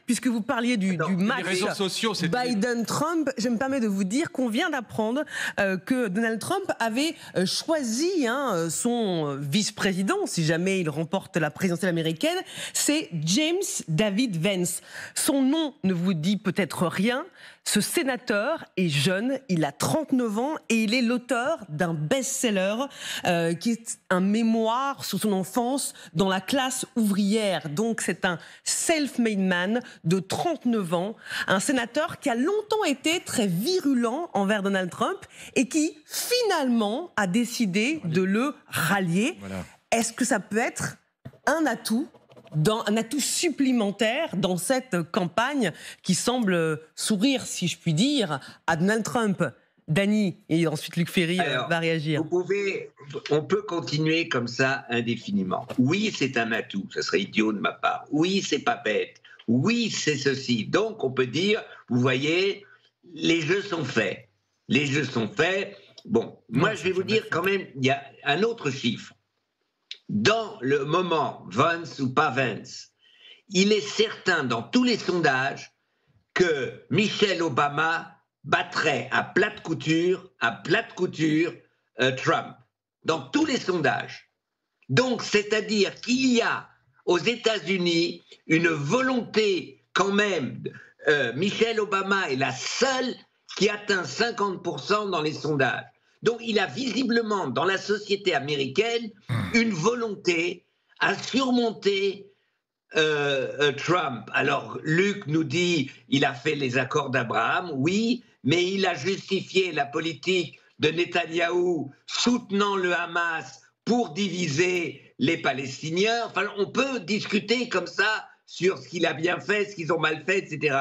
puisque vous parliez du match Biden-Trump, je me permets de vous dire qu'on vient d'apprendre que Donald Trump avait choisi son vice-président, si jamais il remporte la présidentielle américaine, c'est James David Vance. Son nom ne vous dit peut-être rien. Ce sénateur est jeune, il a 39 ans et il est l'auteur d'un best-seller qui est un mémoire sur son enfance dans la classe ouvrière. Donc c'est un self-made man de 39 ans, un sénateur qui a longtemps été très virulent envers Donald Trump et qui finalement a décidé de le rallier. Voilà. Est-ce que ça peut être un atout supplémentaire dans cette campagne qui semble sourire, si je puis dire, à Donald Trump? Dany, et ensuite Luc Ferry va réagir. On peut continuer comme ça indéfiniment. Oui, c'est un atout, ça serait idiot de ma part. Oui, c'est pas bête. Oui, c'est ceci. Donc, on peut dire, vous voyez, les jeux sont faits. Les jeux sont faits. Bon, moi, je vais vous dire quand même, il y a un autre chiffre. Dans le moment, Vance ou pas Vance, il est certain dans tous les sondages que Michelle Obama battrait à plate couture Trump. Dans tous les sondages. Donc, c'est-à-dire qu'il y a aux États-Unis une volonté quand même. Michelle Obama est la seule qui atteint 50% dans les sondages. Donc, il a visiblement, dans la société américaine, une volonté à surmonter Trump. Alors, Luc nous dit, il a fait les accords d'Abraham, oui, mais il a justifié la politique de Netanyahou soutenant le Hamas pour diviser les Palestiniens. Enfin, on peut discuter comme ça sur ce qu'il a bien fait, ce qu'ils ont mal fait, etc.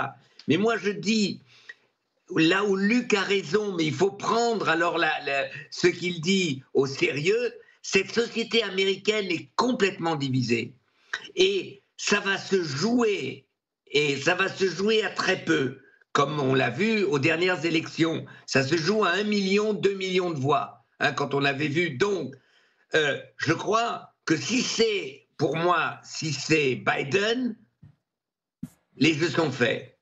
Mais moi, je dis... Là où Luc a raison, mais il faut prendre alors ce qu'il dit au sérieux, cette société américaine est complètement divisée. Et ça va se jouer, à très peu, comme on l'a vu aux dernières élections. Ça se joue à 1 million, 2 millions de voix, quand on avait vu. Donc, je crois que pour moi, si c'est Biden, les jeux sont faits.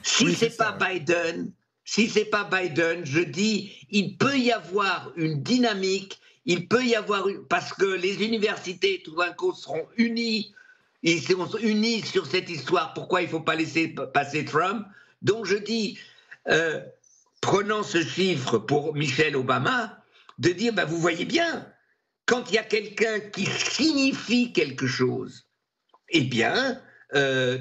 Si c'est pas Biden... Si ce n'est pas Biden, je dis, il peut y avoir une dynamique, parce que les universités, tout d'un coup, seront unies, ils seront unis sur cette histoire, pourquoi il ne faut pas laisser passer Trump. Donc je dis, prenant ce chiffre pour Michelle Obama, de dire, vous voyez bien, quand il y a quelqu'un qui signifie quelque chose, eh bien,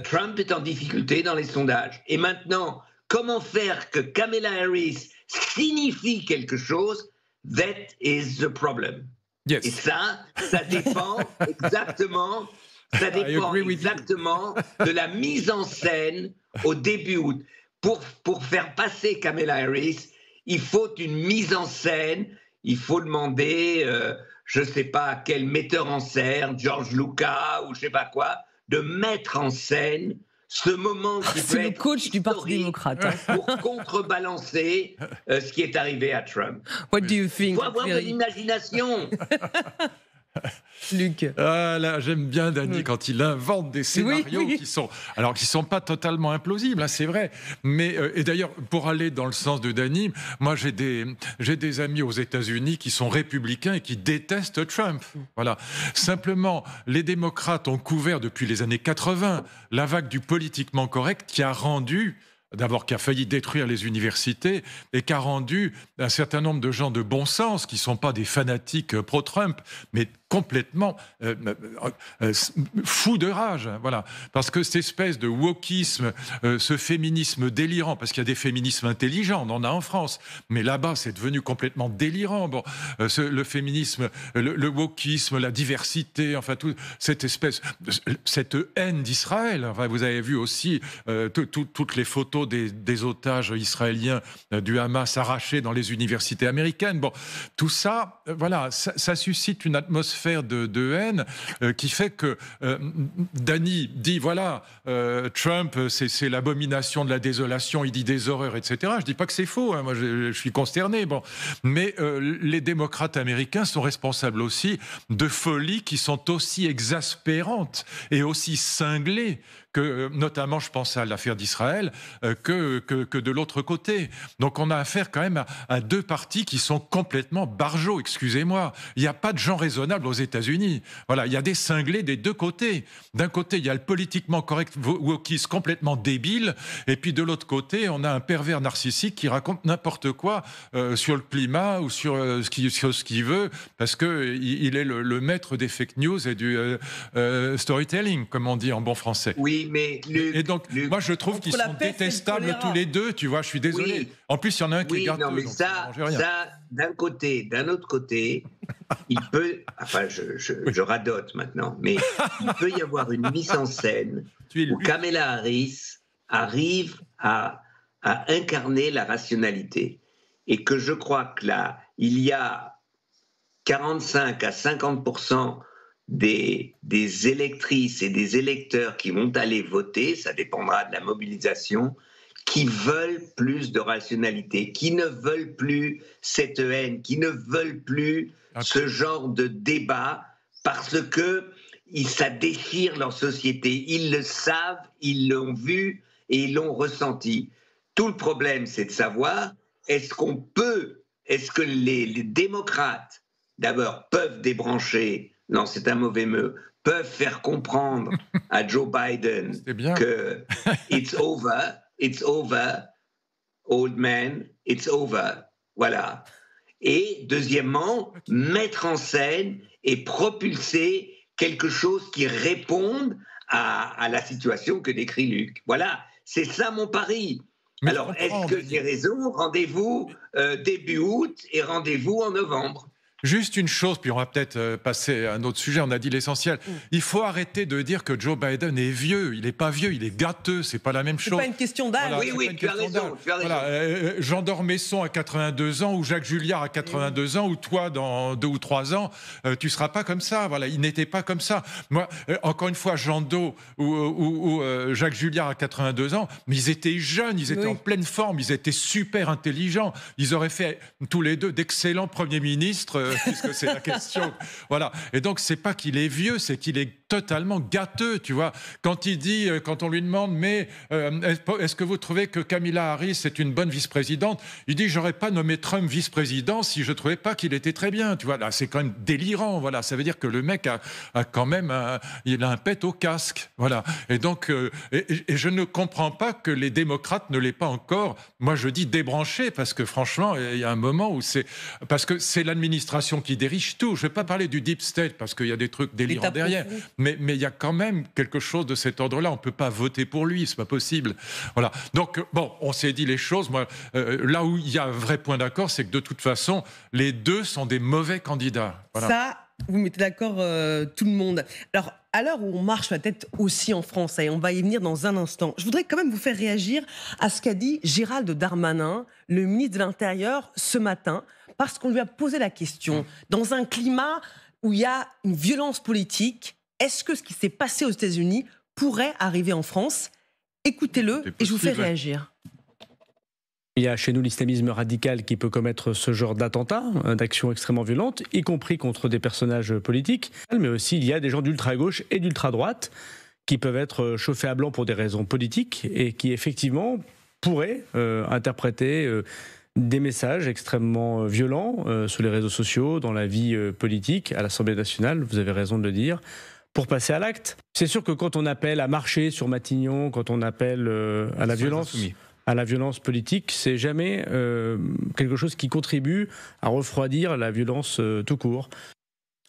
Trump est en difficulté dans les sondages. Et maintenant... Comment faire que Kamala Harris signifie quelque chose? That is the problem. Yes. Et ça dépend exactement, de la mise en scène au début août. Pour faire passer Kamala Harris, il faut une mise en scène. Il faut demander, je ne sais pas quel metteur en scène, George Lucas ou je ne sais pas quoi, de mettre en scène ce moment qui peut être le coach du Parti démocrate pour contrebalancer ce qui est arrivé à Trump. What do you think? Il faut avoir de l'imagination. Luc. Ah là, j'aime bien Dany quand il invente des scénarios qui sont pas totalement implausibles, c'est vrai. Mais et d'ailleurs, pour aller dans le sens de Dany, moi j'ai des amis aux États-Unis qui sont républicains et qui détestent Trump. Voilà. Simplement, les démocrates ont couvert depuis les années 80 la vague du politiquement correct qui a failli détruire les universités et qui a rendu un certain nombre de gens de bon sens, qui ne sont pas des fanatiques pro-Trump, mais complètement fous de rage. Voilà. Parce que cette espèce de wokisme, ce féminisme délirant, parce qu'il y a des féminismes intelligents, on en a en France, mais là-bas, c'est devenu complètement délirant. Bon, le féminisme, le wokisme, la diversité, enfin, cette haine d'Israël. Enfin, vous avez vu aussi toutes les photos des otages israéliens du Hamas arrachés dans les universités américaines. Bon, tout ça, voilà, ça suscite une atmosphère de haine qui fait que Dany dit, voilà, Trump, c'est l'abomination de la désolation, il dit des horreurs, etc. Je dis pas que c'est faux, moi je suis consterné. Bon, mais les démocrates américains sont responsables aussi de folies qui sont aussi exaspérantes et aussi cinglées que notamment, je pense à l'affaire d'Israël, que de l'autre côté. Donc on a affaire quand même à deux partis qui sont complètement barjots, excusez-moi. Il n'y a pas de gens raisonnables aux États-Unis. Voilà, il y a des cinglés des deux côtés. D'un côté, il y a le politiquement correct wokiste complètement débile, et puis de l'autre côté, on a un pervers narcissique qui raconte n'importe quoi sur le climat ou sur ce qu'il veut, parce qu'il est le maître des fake news et du storytelling, comme on dit en bon français. Oui, mais Luc, et donc, moi, je trouve qu'ils sont détestables tous les deux, tu vois, je suis désolé. Oui. En plus, il y en a un qui est gâteux. Non, mais ça d'un côté, d'un autre côté, il peut, enfin, je radote maintenant, mais il peut y avoir une mise en scène où Kamala Harris arrive à incarner la rationalité. Et que je crois que là, il y a 45 à 50% des électrices et des électeurs qui vont aller voter, ça dépendra de la mobilisation, qui veulent plus de rationalité, qui ne veulent plus cette haine, qui ne veulent plus ce genre de débat, parce que ça déchire leur société. Ils le savent, ils l'ont vu et ils l'ont ressenti. Tout le problème, c'est de savoir, est-ce que les démocrates, d'abord, peuvent débrancher, non, c'est un mauvais mot, peuvent faire comprendre à Joe Biden que it's over, old man, it's over. Voilà. Et deuxièmement, mettre en scène et propulser quelque chose qui réponde à la situation que décrit Luc. Voilà, c'est ça mon pari. Mais alors, est-ce que j'ai raison? Rendez-vous début août et rendez-vous en novembre. Juste une chose, puis on va peut-être passer à un autre sujet, on a dit l'essentiel. Il faut arrêter de dire que Joe Biden est vieux. Il n'est pas vieux, il est gâteux, c'est pas la même chose. C'est pas une question d'âge. Voilà, oui, tu as raison. Voilà, Jean d'Ormesson à 82 ans, ou Jacques Julliard à 82 ans, ou toi dans 2 ou 3 ans, tu seras pas comme ça. Voilà, il n'était pas comme ça. Moi, encore une fois, Jean Do ou Jacques Julliard à 82 ans, mais ils étaient jeunes, ils étaient en pleine forme, ils étaient super intelligents. Ils auraient fait tous les deux d'excellents premiers ministres. Puisque c'est la question. Voilà. Et donc, c'est pas qu'il est vieux, c'est qu'il est totalement gâteux, tu vois. Quand il dit, quand on lui demande, mais est-ce que vous trouvez que Kamala Harris est une bonne vice-présidente? Il dit, j'aurais pas nommé Trump vice-président si je trouvais pas qu'il était très bien, tu vois. Là, c'est quand même délirant, voilà. Ça veut dire que le mec a quand même, il a un pet au casque, voilà. Et donc, et je ne comprends pas que les démocrates ne l'aient pas encore, moi je dis débranché, parce que franchement, il y a un moment où parce que c'est l'administration qui dirige tout. Je ne vais pas parler du deep state parce qu'il y a des trucs délirants derrière, mais il y a quand même quelque chose de cet ordre-là. On ne peut pas voter pour lui, c'est pas possible. Voilà. Donc bon, on s'est dit les choses. Moi, là où il y a un vrai point d'accord, c'est que de toute façon, les deux sont des mauvais candidats. Voilà. Ça, vous mettez d'accord tout le monde. Alors, à l'heure où on marche la tête aussi en France, et on va y venir dans un instant, je voudrais quand même vous faire réagir à ce qu'a dit Gérald Darmanin, le ministre de l'Intérieur, ce matin, parce qu'on lui a posé la question. Dans un climat où il y a une violence politique, est-ce que ce qui s'est passé aux États-Unis pourrait arriver en France? Écoutez-le et je vous fais réagir. Il y a chez nous l'islamisme radical qui peut commettre ce genre d'attentats, d'actions extrêmement violentes, y compris contre des personnages politiques. Mais aussi, il y a des gens d'ultra-gauche et d'ultra-droite qui peuvent être chauffés à blanc pour des raisons politiques et qui, effectivement, pourraient interpréter des messages extrêmement violents sur les réseaux sociaux, dans la vie politique, à l'Assemblée nationale, vous avez raison de le dire, pour passer à l'acte. C'est sûr que quand on appelle à marcher sur Matignon, quand on appelle à la violence politique, c'est jamais quelque chose qui contribue à refroidir la violence tout court.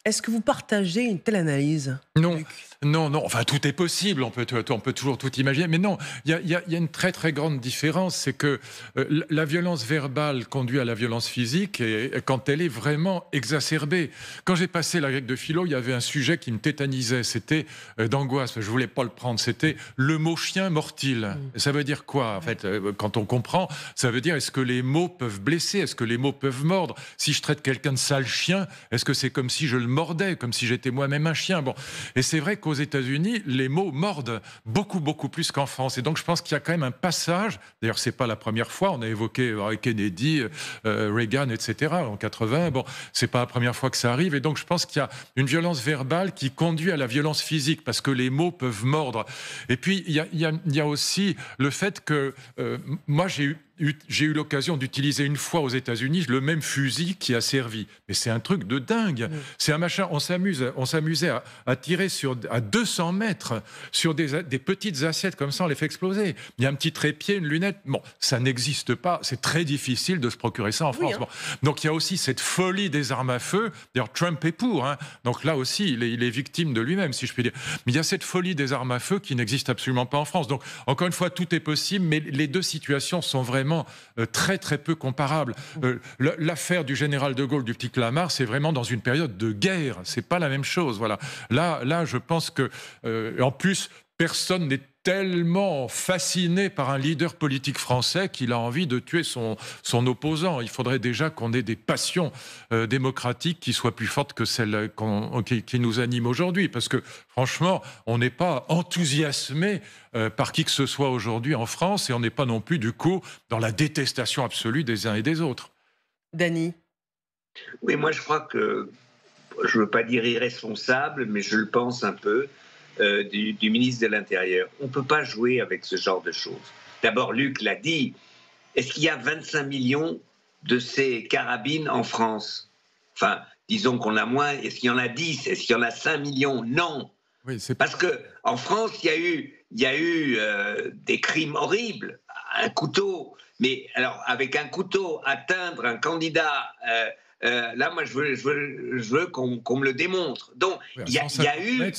Est-ce que vous partagez une telle analyse? Non. Non, enfin tout est possible, on peut toujours tout imaginer, mais non, il y a une très très grande différence, c'est que la violence verbale conduit à la violence physique et quand elle est vraiment exacerbée. Quand j'ai passé la grecque de philo, il y avait un sujet qui me tétanisait, c'était d'angoisse, je voulais pas le prendre, c'était le mot chien mortil. Ça veut dire quoi en fait? Quand on comprend, ça veut dire est-ce que les mots peuvent blesser, est-ce que les mots peuvent mordre? Si je traite quelqu'un de sale chien, est-ce que c'est comme si je le mordais, comme si j'étais moi-même un chien? Bon, et c'est vrai qu'au qu'aux États-Unis, les mots mordent beaucoup, beaucoup plus qu'en France. Et donc, je pense qu'il y a quand même un passage. D'ailleurs, c'est pas la première fois. On a évoqué Kennedy, Reagan, etc. en 80. Bon, c'est pas la première fois que ça arrive. Et donc, je pense qu'il y a une violence verbale qui conduit à la violence physique parce que les mots peuvent mordre. Et puis, il y a aussi le fait que moi, j'ai eu l'occasion d'utiliser une fois aux États-Unis le même fusil qui a servi. Mais c'est un truc de dingue. C'est un machin. On s'amusait à tirer à 200 mètres sur des petites assiettes comme ça, on les fait exploser. Il y a un petit trépied, une lunette. Bon, ça n'existe pas. C'est très difficile de se procurer ça en France. Bon. Donc il y a aussi cette folie des armes à feu. D'ailleurs, Trump est pour. Hein. Donc là aussi, il est victime de lui-même, si je puis dire. Mais il y a cette folie des armes à feu qui n'existe absolument pas en France. Donc encore une fois, tout est possible, mais les deux situations sont vraiment très très peu comparables. L'affaire du général de Gaulle, du petit Clamart, c'est vraiment dans une période de guerre. C'est pas la même chose. Voilà. Là, je pense que en plus, personne n'est tellement fasciné par un leader politique français qu'il a envie de tuer son opposant. Il faudrait déjà qu'on ait des passions démocratiques qui soient plus fortes que celles qui nous animent aujourd'hui. Parce que, franchement, on n'est pas enthousiasmé par qui que ce soit aujourd'hui en France et on n'est pas non plus, du coup, dans la détestation absolue des uns et des autres. Dany ? Oui, moi, je crois que, je ne veux pas dire irresponsable, mais je le pense un peu, du ministre de l'Intérieur. On ne peut pas jouer avec ce genre de choses. D'abord, Luc l'a dit, est-ce qu'il y a 25 millions de ces carabines en France? Enfin, disons qu'on a moins, est-ce qu'il y en a 10? Est-ce qu'il y en a 5 millions? Non. Oui, parce qu'en France, il y a eu des crimes horribles. Un couteau, mais alors avec un couteau, atteindre un candidat... là, moi, je veux qu'on me le démontre. Donc, il y a eu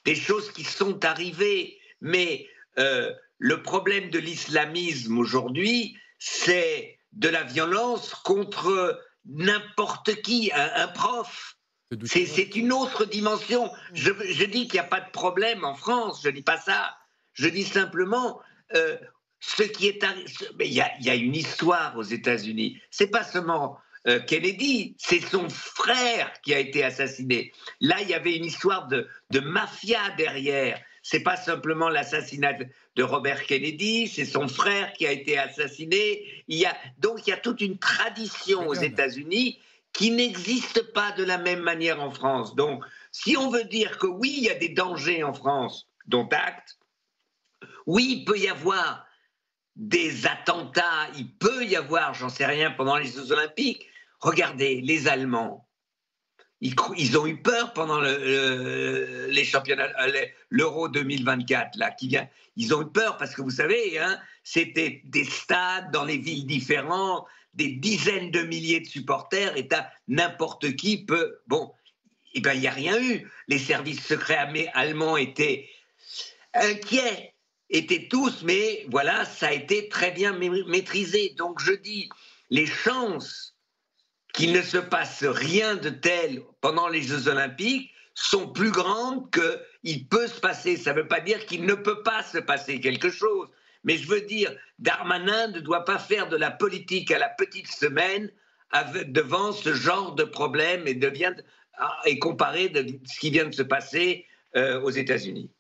des choses qui sont arrivées. Mais le problème de l'islamisme aujourd'hui, c'est de la violence contre n'importe qui, un prof. C'est une autre dimension. Je dis qu'il n'y a pas de problème en France, je ne dis pas ça. Je dis simplement... ce qui est il y a une histoire aux États-Unis. C'est pas seulement Kennedy, c'est son frère qui a été assassiné. Là, il y avait une histoire de mafia derrière. C'est pas simplement l'assassinat de Robert Kennedy, c'est son frère qui a été assassiné. Donc il y a toute une tradition aux États-Unis qui n'existe pas de la même manière en France. Donc, si on veut dire que oui, il y a des dangers en France, dont acte, oui, il peut y avoir des attentats, il peut y avoir, j'en sais rien, pendant les Jeux Olympiques. Regardez, les Allemands, ils ont eu peur pendant les championnats, l'Euro 2024, là, qui vient. Ils ont eu peur parce que vous savez, hein, c'était des stades dans les villes différentes, des dizaines de milliers de supporters, et n'importe qui peut... Bon, eh bien, il n'y a rien eu. Les services secrets allemands étaient inquiets, étaient tous, mais voilà, ça a été très bien maîtrisé. Donc je dis, les chances qu'il ne se passe rien de tel pendant les Jeux Olympiques sont plus grandes qu'il peut se passer. Ça ne veut pas dire qu'il ne peut pas se passer quelque chose. Mais je veux dire, Darmanin ne doit pas faire de la politique à la petite semaine devant ce genre de problème et comparer ce qui vient de se passer aux États-Unis.